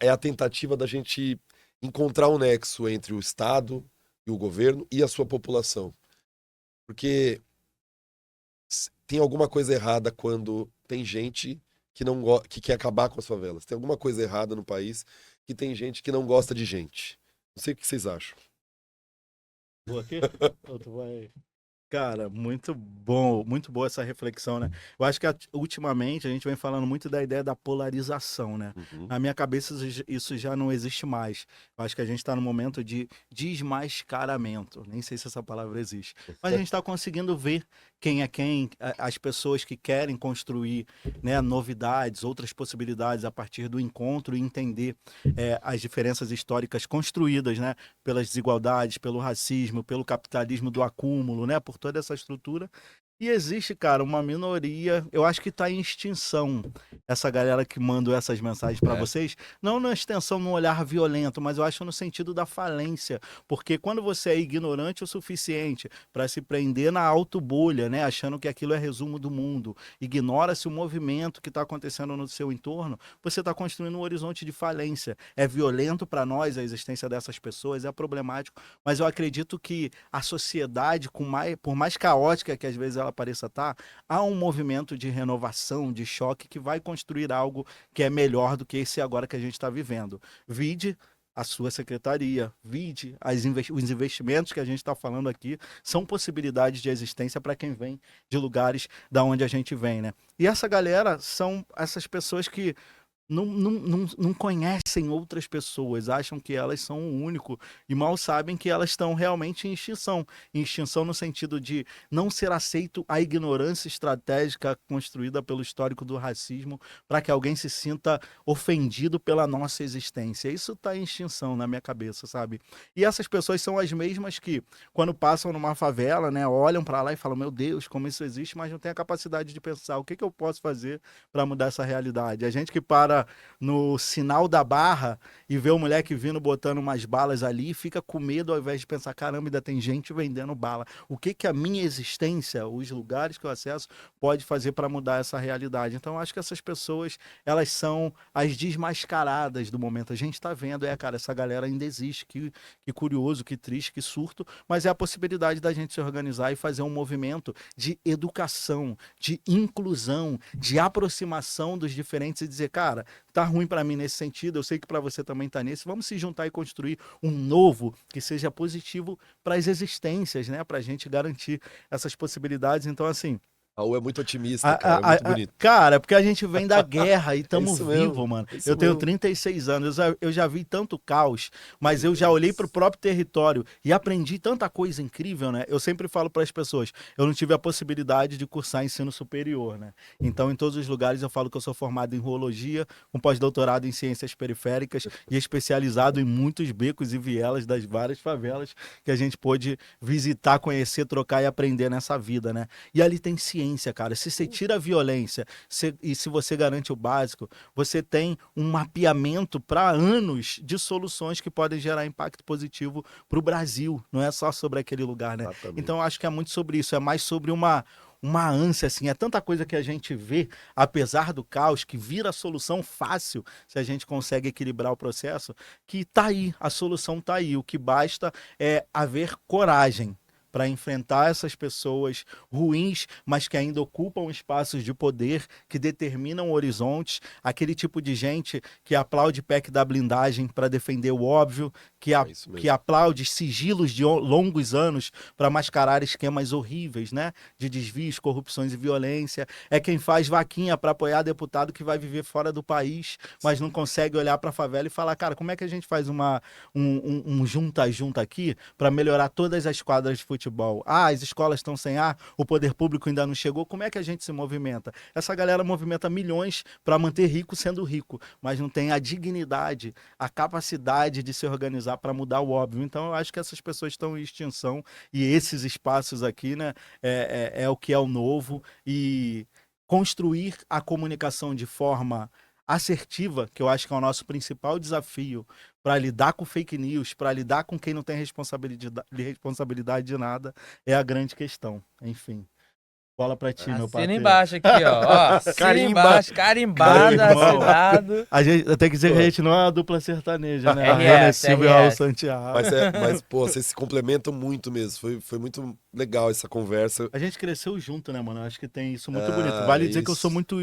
é a tentativa da gente encontrar um nexo entre o Estado e o governo e a sua população. Porque tem alguma coisa errada quando tem gente que quer acabar com as favelas. Tem alguma coisa errada no país que tem gente que não gosta de gente. Não sei o que vocês acham. Vou aqui? Ou tu vai... Cara, muito bom, muito boa essa reflexão, né? Eu acho que ultimamente a gente vem falando muito da ideia da polarização, né? Uhum. Na minha cabeça isso já não existe mais. Eu acho que a gente está no momento de desmascaramento. Nem sei se essa palavra existe. Mas a gente está conseguindo ver quem é quem, as pessoas que querem construir, né, novidades, outras possibilidades a partir do encontro e entender as diferenças históricas construídas, né, pelas desigualdades, pelo racismo, pelo capitalismo do acúmulo, né, por toda essa estrutura. E existe, cara, uma minoria, eu acho que está em extinção, essa galera que manda essas mensagens para vocês, não na extensão, no olhar violento, mas eu acho no sentido da falência, porque quando você é ignorante o suficiente para se prender na autobolha, né, achando que aquilo é resumo do mundo, ignora-se o movimento que está acontecendo no seu entorno, você está construindo um horizonte de falência. É violento para nós a existência dessas pessoas, é problemático, mas eu acredito que a sociedade, por mais caótica que às vezes ela pareça estar, há um movimento de renovação, de choque, que vai construir algo que é melhor do que esse agora que a gente está vivendo. Vide a sua secretaria, vide os investimentos que a gente está falando aqui, são possibilidades de existência para quem vem de lugares da onde a gente vem, né? E essa galera são essas pessoas que não conhecem outras pessoas, acham que elas são o único e mal sabem que elas estão realmente em extinção. Em extinção no sentido de não ser aceito a ignorância estratégica construída pelo histórico do racismo para que alguém se sinta ofendido pela nossa existência. Isso está em extinção na minha cabeça, sabe? E essas pessoas são as mesmas que, quando passam numa favela, né, olham para lá e falam, meu Deus, como isso existe, mas não tem a capacidade de pensar o que eu posso fazer para mudar essa realidade. A gente que para para no sinal da barra e vê o moleque vindo botando umas balas ali e fica com medo ao invés de pensar, caramba, ainda tem gente vendendo bala. O que que a minha existência, os lugares que eu acesso, pode fazer para mudar essa realidade? Então, eu acho que essas pessoas, elas são as desmascaradas do momento. A gente está vendo, cara, essa galera ainda existe, que curioso, que triste, que surto, mas é a possibilidade da gente se organizar e fazer um movimento de educação, de inclusão, de aproximação dos diferentes e dizer, cara, tá ruim para mim nesse sentido, eu sei que para você também tá nesse, vamos se juntar e construir um novo que seja positivo para as existências, né, pra gente garantir essas possibilidades. Então, assim, Raul é muito otimista, cara, é muito bonito. cara, porque a gente vem da guerra e tamo isso mesmo, vivo, mano. é isso Eu tenho mesmo. 36 anos, eu já vi tanto caos, mas eu já olhei pro próprio território e aprendi tanta coisa incrível, né? Eu sempre falo para as pessoas, eu não tive a possibilidade de cursar ensino superior, né? Então, em todos os lugares eu falo que eu sou formado em urologia, com pós-doutorado em ciências periféricas e especializado em muitos becos e vielas das várias favelas que a gente pôde visitar, conhecer, trocar e aprender nessa vida, né? E ali tem ciência, cara. Se você tira a violência e se você garante o básico, você tem um mapeamento para anos de soluções que podem gerar impacto positivo para o Brasil. Não é só sobre aquele lugar, né? Exatamente. Então, eu acho que é muito sobre isso. É mais sobre uma ânsia, assim, é tanta coisa que a gente vê, apesar do caos, que vira solução fácil, se a gente consegue equilibrar o processo, que tá aí, a solução tá aí. O que basta é haver coragem para enfrentar essas pessoas ruins, mas que ainda ocupam espaços de poder, que determinam horizontes, aquele tipo de gente que aplaude PEC da blindagem para defender o óbvio, que aplaude sigilos de longos anos para mascarar esquemas horríveis, né? De desvios, corrupções e violência. É quem faz vaquinha para apoiar deputado que vai viver fora do país, mas não consegue olhar para a favela e falar, cara, como é que a gente faz um junta-junta aqui para melhorar todas as quadras de futebol? As escolas estão sem ar, o poder público ainda não chegou, como é que a gente se movimenta? Essa galera movimenta milhões para manter rico sendo rico, mas não tem a dignidade, a capacidade de se organizar para mudar o óbvio. Então eu acho que essas pessoas estão em extinção e esses espaços aqui, né, é o que é o novo, e construir a comunicação de forma assertiva, que eu acho que é o nosso principal desafio para lidar com fake news, para lidar com quem não tem responsabilidade de nada, é a grande questão. Enfim. Bola pra ti, meu Assina parceiro. embaixo aqui, ó. Assina Carimba. embaixo, carimbado, Meu irmão. assinado. A gente tem que dizer que a gente não é uma dupla sertaneja, né? A RS, René Silva e o Raul RS. Santiago. Mas, pô, vocês se complementam muito mesmo. Foi muito legal essa conversa. A gente cresceu junto, né, mano? Eu acho que tem isso muito Ah, bonito. Vale dizer que eu isso. sou muito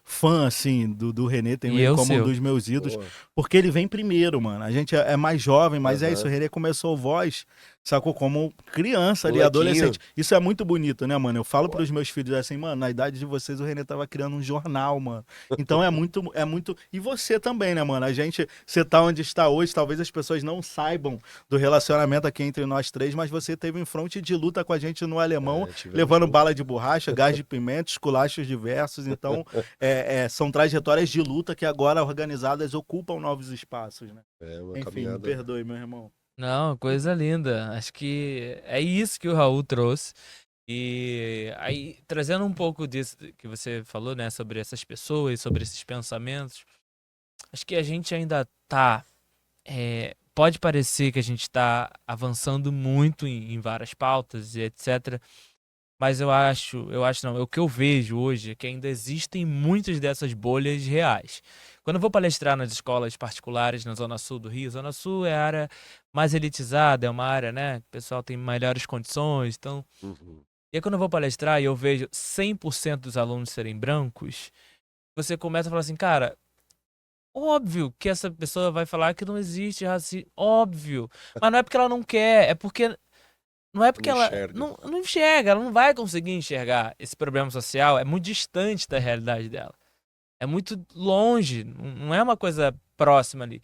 fã, assim, do René, tem E ele eu como um seu. dos meus ídolos, Pô, porque ele vem primeiro, mano. A gente é mais jovem, mas é Aham. isso. O René começou o Voz, sacou? Como criança ali, Molequinho. adolescente. Isso é muito bonito, né, mano? Eu falo pros meus filhos assim, mano, na idade de vocês o René tava criando um jornal, mano. Então é muito. E você também, né, mano? Você tá onde está hoje, talvez as pessoas não saibam do relacionamento aqui entre nós três, mas você teve um fronte de luta com a gente no Alemão, tivemos levando junto. bala de borracha, gás de pimenta, esculachos diversos. Então, são trajetórias de luta que agora organizadas ocupam novos espaços, né? É uma Enfim, me caminhada. perdoe, meu irmão. Não, coisa linda. Acho que é isso que o Raul trouxe. E aí, trazendo um pouco disso que você falou, né, sobre essas pessoas, sobre esses pensamentos, acho que a gente ainda tá. Pode parecer que a gente tá avançando muito em várias pautas e etc. Mas eu acho não, o que eu vejo hoje é que ainda existem muitas dessas bolhas reais. Quando eu vou palestrar nas escolas particulares na Zona Sul do Rio, Zona Sul é a área mais elitizada, é uma área, né, que o pessoal tem melhores condições, então... Uhum. E aí quando eu vou palestrar e eu vejo 100% dos alunos serem brancos, você começa a falar assim, cara, óbvio que essa pessoa vai falar que não existe racismo, óbvio, mas não é porque ela não quer, é porque... Não é porque Não ela enxerga. não enxerga, ela não vai conseguir enxergar esse problema social, é muito distante da realidade dela. É muito longe, não é uma coisa próxima ali.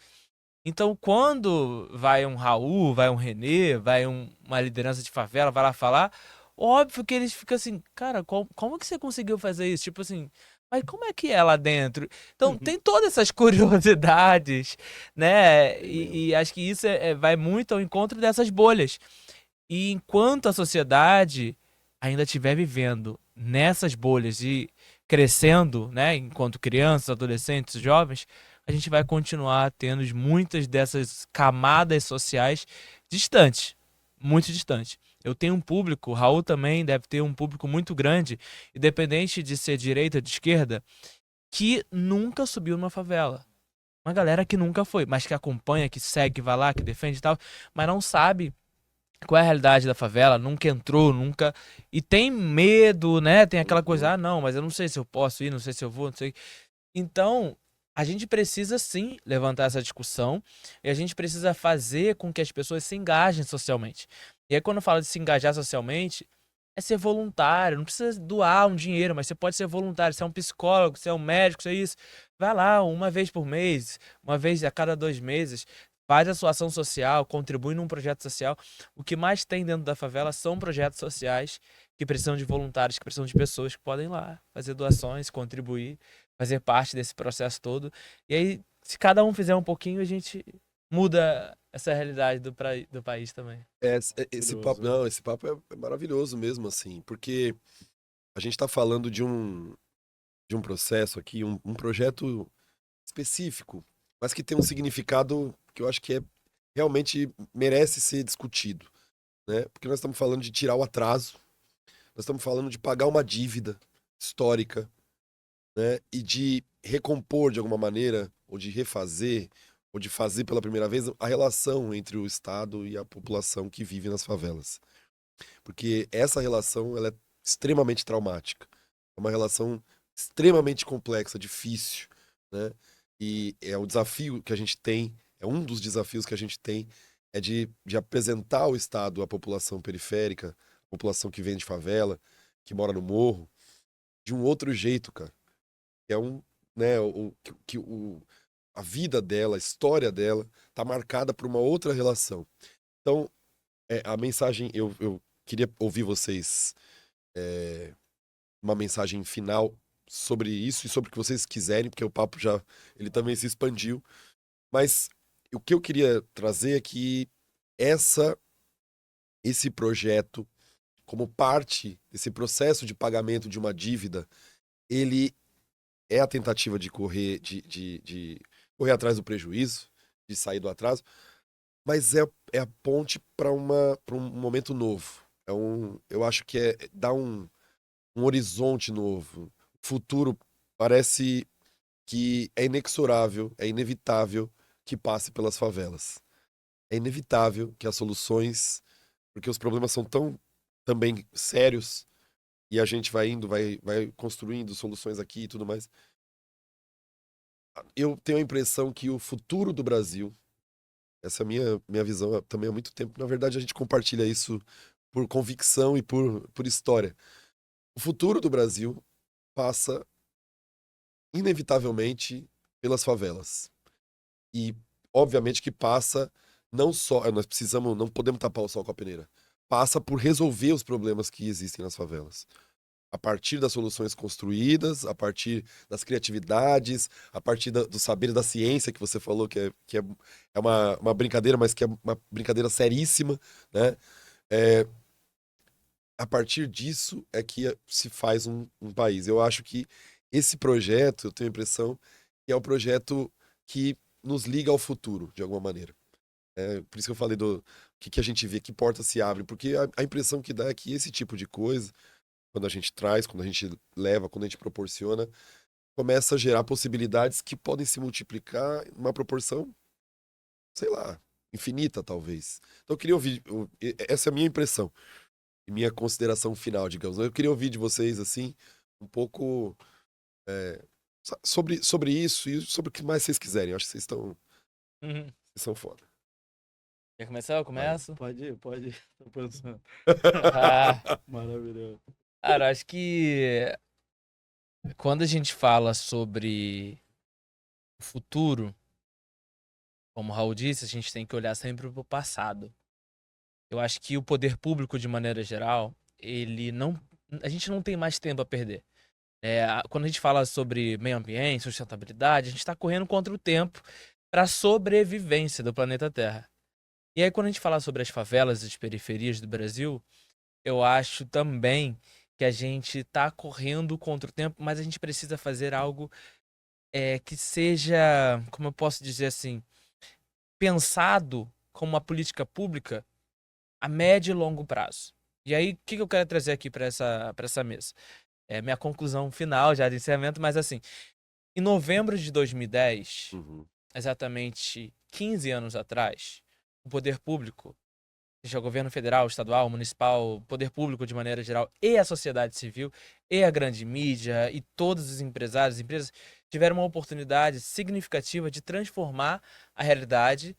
Então, quando vai um Raul, vai um René, vai uma liderança de favela, vai lá falar, óbvio que eles ficam assim, cara, como que você conseguiu fazer isso? Tipo assim, mas como é que é lá dentro? Então, tem todas essas curiosidades, né? E acho que isso vai muito ao encontro dessas bolhas. E enquanto a sociedade ainda estiver vivendo nessas bolhas de crescendo, né, enquanto crianças, adolescentes, jovens, a gente vai continuar tendo muitas dessas camadas sociais distantes, muito distantes. Eu tenho um público, o Raul também deve ter um público muito grande, independente de ser direita ou de esquerda, que nunca subiu numa favela. Uma galera que nunca foi, mas que acompanha, que segue, que vai lá, que defende e tal, mas não sabe qual é a realidade da favela, nunca entrou, nunca. E tem medo, né? Tem aquela coisa, ah, não, mas eu não sei se eu posso ir, não sei se eu vou, não sei. Então, a gente precisa sim levantar essa discussão e a gente precisa fazer com que as pessoas se engajem socialmente. E aí, quando eu falo de se engajar socialmente, é ser voluntário, não precisa doar um dinheiro, mas você pode ser voluntário, você é um psicólogo, você é um médico, você é isso. Vai lá uma vez por mês, uma vez a cada 2 meses, faz a sua ação social, contribui num projeto social. O que mais tem dentro da favela são projetos sociais que precisam de voluntários, que precisam de pessoas que podem ir lá fazer doações, contribuir, fazer parte desse processo todo. E aí, se cada um fizer um pouquinho, a gente muda essa realidade do país também. Esse Curioso. papo, não, esse papo é maravilhoso mesmo, assim, porque a gente está falando de um processo aqui, um projeto específico, mas que tem um significado que eu acho que realmente merece ser discutido, né? Porque nós estamos falando de tirar o atraso, nós estamos falando de pagar uma dívida histórica, né? E de recompor de alguma maneira, ou de refazer, ou de fazer pela primeira vez a relação entre o Estado e a população que vive nas favelas. Porque essa relação ela é extremamente traumática. É uma relação extremamente complexa, difícil, né? E é o desafio que a gente tem, é um dos desafios que a gente tem, é de apresentar o Estado à população periférica, a população que vem de favela, que mora no morro, de um outro jeito, cara. É né, a vida dela, a história dela, tá marcada por uma outra relação. Então, a mensagem, eu queria ouvir vocês, uma mensagem final sobre isso e sobre o que vocês quiserem, porque o papo ele também se expandiu. Mas o que eu queria trazer é que esse projeto, como parte desse processo de pagamento de uma dívida, ele é a tentativa de de correr atrás do prejuízo, de sair do atraso, mas é a ponte para um momento novo. Eu acho que dar um horizonte novo. O futuro parece que é inexorável, é inevitável que passe pelas favelas. É inevitável que as soluções, porque os problemas são tão também sérios e a gente vai indo, vai construindo soluções aqui e tudo mais. Eu tenho a impressão que o futuro do Brasil, essa é a minha visão também há muito tempo, na verdade a gente compartilha isso por convicção e por história. O futuro do Brasil passa inevitavelmente pelas favelas. E obviamente que passa não só, nós precisamos, não podemos tapar o sol com a peneira. Passa por resolver os problemas que existem nas favelas. A partir das soluções construídas, a partir das criatividades, a partir do saber da ciência que você falou, é uma brincadeira, mas que é uma brincadeira seríssima, né? É, a partir disso é que se faz um país. Eu acho que esse projeto, eu tenho a impressão, que é o projeto que nos liga ao futuro, de alguma maneira. Por isso que eu falei do que a gente vê, que porta se abre, porque a impressão que dá é que esse tipo de coisa, quando a gente traz, quando a gente leva, quando a gente proporciona, começa a gerar possibilidades que podem se multiplicar em uma proporção, sei lá, infinita, talvez. Então eu queria ouvir, essa é a minha impressão e minha consideração final, digamos. Eu queria ouvir de vocês, assim, um pouco sobre isso e sobre o que mais vocês quiserem. Eu acho que vocês Uhum. vocês são foda. Quer começar? Eu começo? Pode ir, pode ir. Tô pensando. Ah, Maravilhoso. cara, acho que quando a gente fala sobre o futuro, como o Raul disse, a gente tem que olhar sempre para o passado. Eu acho que o poder público, de maneira geral, ele não. A gente não tem mais tempo a perder. Quando a gente fala sobre meio ambiente, sustentabilidade, a gente está correndo contra o tempo para a sobrevivência do planeta Terra. E aí, quando a gente fala sobre as favelas e as periferias do Brasil, eu acho também que a gente tá correndo contra o tempo, mas a gente precisa fazer algo que seja, como eu posso dizer assim, pensado como uma política pública a médio e longo prazo. E aí, o que eu quero trazer aqui para essa mesa? É minha conclusão final já de encerramento, mas assim, em novembro de 2010, Uhum. exatamente 15 anos atrás, o poder público, seja o governo federal, estadual, municipal, poder público de maneira geral, e a sociedade civil, e a grande mídia, e todos os empresários, empresas, tiveram uma oportunidade significativa de transformar a realidade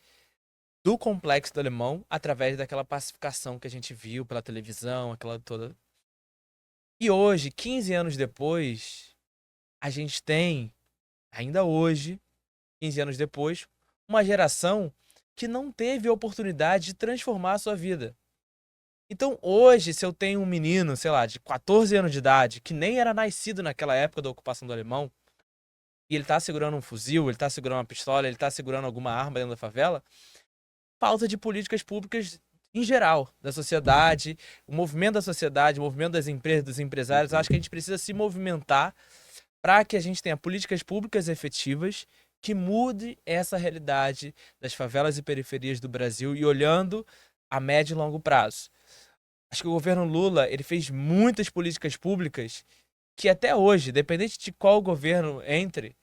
do Complexo do Alemão através daquela pacificação que a gente viu pela televisão, aquela toda. E hoje, 15 anos depois, a gente tem, ainda hoje, 15 anos depois, uma geração que não teve a oportunidade de transformar a sua vida. Então, hoje, se eu tenho um menino, sei lá, de 14 anos de idade, que nem era nascido naquela época da ocupação do alemão, e ele tá segurando um fuzil, ele tá segurando uma pistola, ele tá segurando alguma arma dentro da favela, falta de políticas públicas em geral, da sociedade, o movimento da sociedade, o movimento das empresas, dos empresários. Eu acho que a gente precisa se movimentar para que a gente tenha políticas públicas efetivas que mude essa realidade das favelas e periferias do Brasil e olhando a médio e longo prazo. Acho que o governo Lula, ele fez muitas políticas públicas que até hoje, dependente de qual governo entre,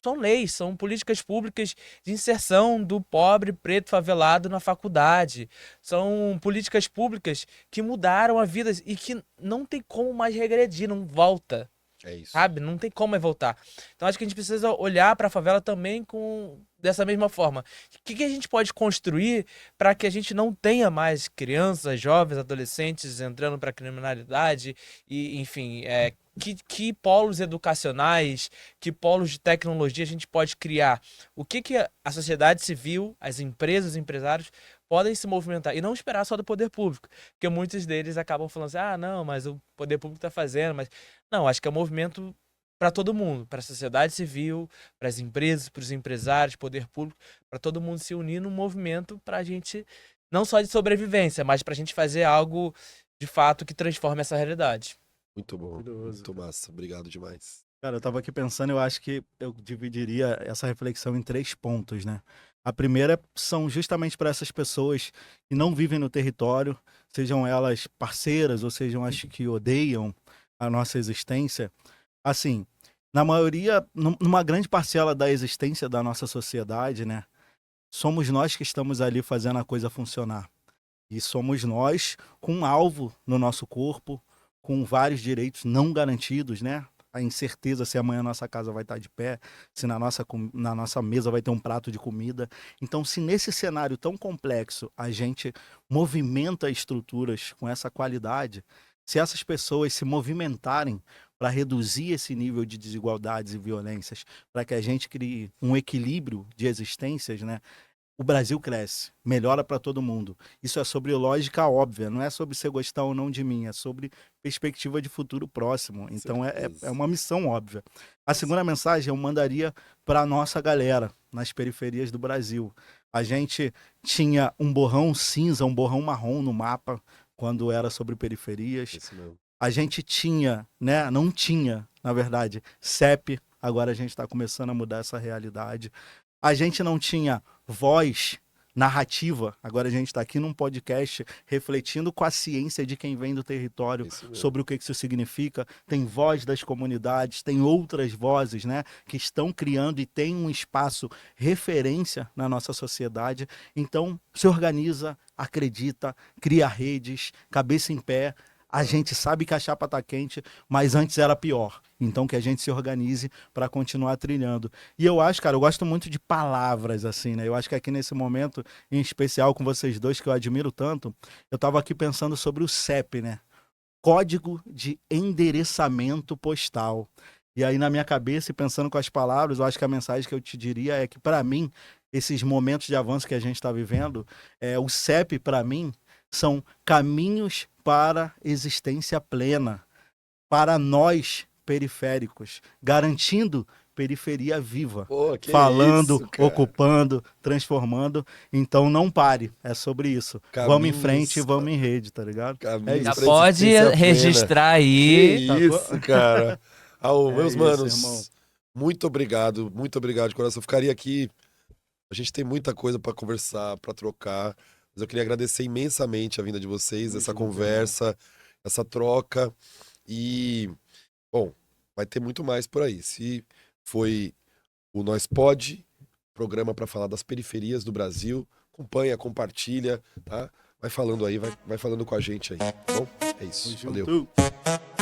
são leis, são políticas públicas de inserção do pobre preto favelado na faculdade. São políticas públicas que mudaram a vida e que não tem como mais regredir, não volta. É isso. Sabe? Não tem como voltar. Então acho que a gente precisa olhar para a favela também dessa mesma forma. O que a gente pode construir para que a gente não tenha mais crianças, jovens, adolescentes entrando para a criminalidade e, enfim, que polos educacionais, que polos de tecnologia a gente pode criar? O que a sociedade civil, as empresas, os empresários podem se movimentar e não esperar só do poder público, porque muitos deles acabam falando assim, não, mas o poder público está fazendo, mas não, acho que é um movimento para todo mundo, para a sociedade civil, para as empresas, para os empresários, poder público, para todo mundo se unir num movimento para a gente, não só de sobrevivência, mas para a gente fazer algo de fato que transforme essa realidade. Muito bom, Maravilhoso, muito massa. Obrigado demais. Cara, eu tava aqui pensando, eu acho que eu dividiria essa reflexão em 3 pontos, né? A primeira são justamente para essas pessoas que não vivem no território, sejam elas parceiras ou sejam as que odeiam a nossa existência. Assim, na maioria, numa grande parcela da existência da nossa sociedade, né? Somos nós que estamos ali fazendo a coisa funcionar. E somos nós com um alvo no nosso corpo, com vários direitos não garantidos, né? A incerteza se amanhã a nossa casa vai estar de pé, se na nossa mesa vai ter um prato de comida. Então, se nesse cenário tão complexo a gente movimenta estruturas com essa qualidade, se essas pessoas se movimentarem para reduzir esse nível de desigualdades e violências, para que a gente crie um equilíbrio de existências, né? O Brasil cresce, melhora para todo mundo. Isso é sobre lógica óbvia, não é sobre você gostar ou não de mim, é sobre perspectiva de futuro próximo. Então é uma missão óbvia. A segunda mensagem eu mandaria para a nossa galera nas periferias do Brasil. A gente tinha um borrão cinza, um borrão marrom no mapa quando era sobre periferias. Esse mesmo. A gente tinha, né? Não tinha, na verdade, CEP. Agora a gente está começando a mudar essa realidade. A gente não tinha voz narrativa, agora a gente está aqui num podcast refletindo com a ciência de quem vem do território sobre o que isso significa. Tem voz das comunidades, tem outras vozes, né, que estão criando e tem um espaço referência na nossa sociedade. Então, se organiza, acredita, cria redes, cabeça em pé. A gente sabe que a chapa está quente, mas antes era pior. Então que a gente se organize para continuar trilhando. E eu acho, cara, eu gosto muito de palavras, assim, né? Eu acho que aqui nesse momento, em especial com vocês dois, que eu admiro tanto, eu estava aqui pensando sobre o CEP, né? Código de Endereçamento Postal. E aí na minha cabeça, e pensando com as palavras, eu acho que a mensagem que eu te diria é que, para mim, esses momentos de avanço que a gente está vivendo, o CEP, para mim, são caminhos para existência plena, para nós periféricos, garantindo periferia viva. Pô, que Falando, isso, cara. ocupando, transformando. Então não pare, é sobre isso. Vamos em frente e vamos em rede, tá ligado? Caminhos Já pra pode existência registrar plena. aí. Que Sacou? isso, cara. É Meus isso, manos, irmão. muito obrigado de coração. Eu ficaria aqui, a gente tem muita coisa pra conversar, pra trocar, mas eu queria agradecer imensamente a vinda de vocês, Tamo essa junto, conversa, essa troca e, bom, vai ter muito mais por aí. Se foi o Nós Pode, programa pra falar das periferias do Brasil, acompanha, compartilha, tá? Vai falando aí, vai falando com a gente aí, tá bom? É isso, Tamo valeu. junto.